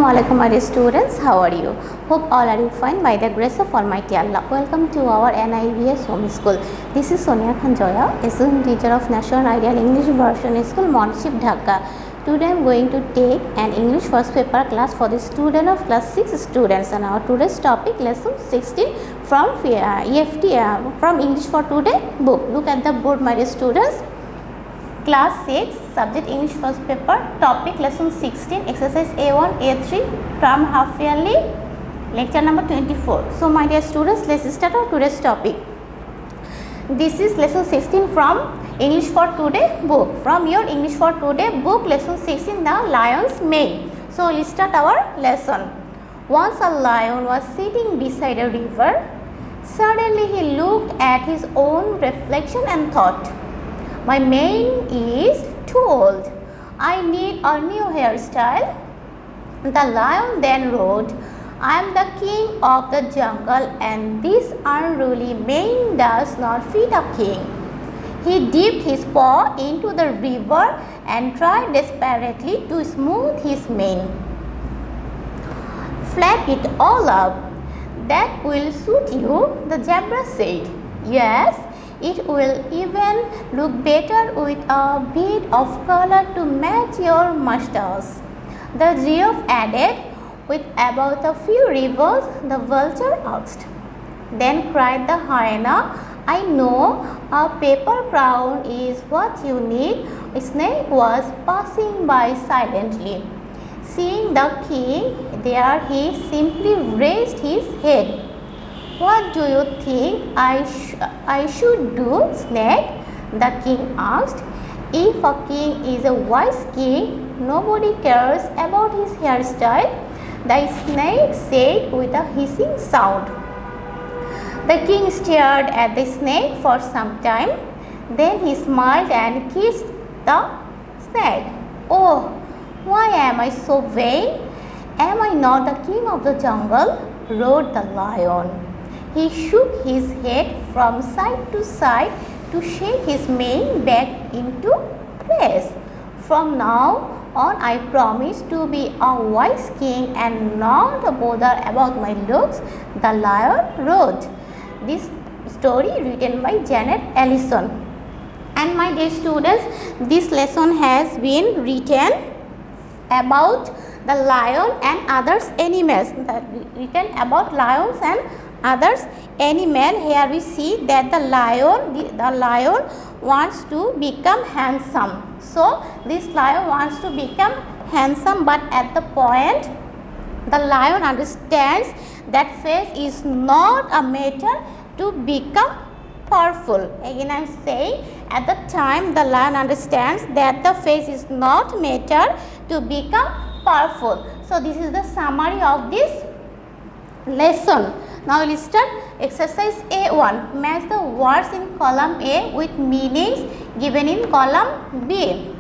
Assalamualaikum my dear students, how are you? Hope all are you fine by the grace of Almighty Allah. Welcome to our NIVS home school. This is Sonia Joya, assistant teacher of National Ideal English Version School, Monship, Dhaka. Today I am going to take an English first paper class for the student of class 6 students, and our today's topic lesson 16 from EFT from English for Today book. Look at the board my dear students. Class 6 subject English first paper, topic lesson 16, exercise A1 A3, term half yearly, lecture number 24. So my dear students, let's start our today's topic. This is lesson 16 from English for Today book. From your English for Today book, lesson 16, the lion's mane. So let's start our lesson. Once a lion was sitting beside a river. Suddenly he looked at his own reflection and thought, my mane is too old. I need a new hairstyle. The lion then wrote, I am the king of the jungle and this unruly mane does not fit a king. He dipped his paw into the river and tried desperately to smooth his mane. Flap it all up. That will suit you, the zebra said. Yes, it will even look better with a bit of color to match your mustache. The giraffe added, with about a few rivers, the vulture asked. Then cried the hyena, I know, a paper crown is what you need. A snake was passing by silently. Seeing the king there, he simply raised his head. What do you think I should do, snake? The king asked. If a king is a wise king, nobody cares about his hairstyle, the snake said with a hissing sound. The king stared at the snake for some time. Then he smiled and kissed the snake. Oh, why am I so vain? Am I not the king of the jungle? Roared the lion. He shook his head from side to side to shake his mane back into place. From now on, I promise to be a wise king and not bother about my looks, the lion wrote. This story written by Janet Allison. And my dear students, this lesson has been written about the lion and others animals. Written about lions and others animal. Here we see that the lion wants to become handsome. So this lion wants to become handsome, but at the point the lion understands that face is not a matter to become powerful. Again I am saying, at the time the lion understands that the face is not matter to become powerful. So this is the summary of this lesson. Now we will start exercise A1. Match the words in column A with meanings given in column B.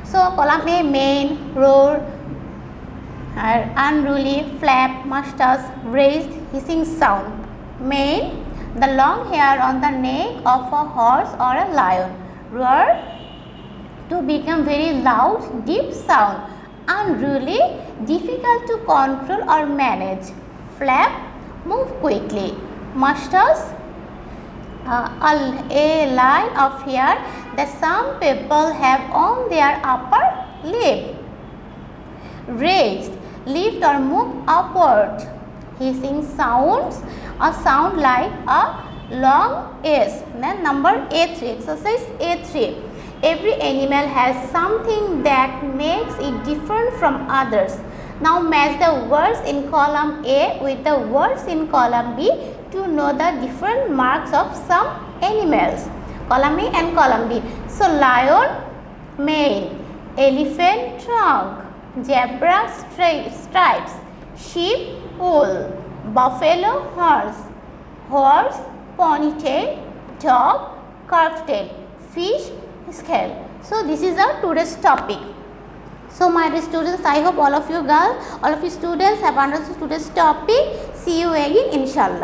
So column A, mane, roar, unruly, flap, mustache, raised, hissing sound. Mane, the long hair on the neck of a horse or a lion. Roar, to become very loud, deep sound. Unruly, difficult to control or manage. Flap, move quickly. Mustache, a line of hair that some people have on their upper lip. Raised, lift or move upward. Hissing sounds, a sound like a long S. Then number A3, exercise A3. Every animal has something that makes it different from others. Now match the words in column A with the words in column B to know the different marks of some animals. Column A and column B. So lion, mane, elephant, trunk, zebra, stripes, sheep, wool, buffalo, horse, ponytail, dog, curved tail, fish, scale. So this is our today's topic. So my dear students, I hope all of you students have understood today's topic. See you again inshallah.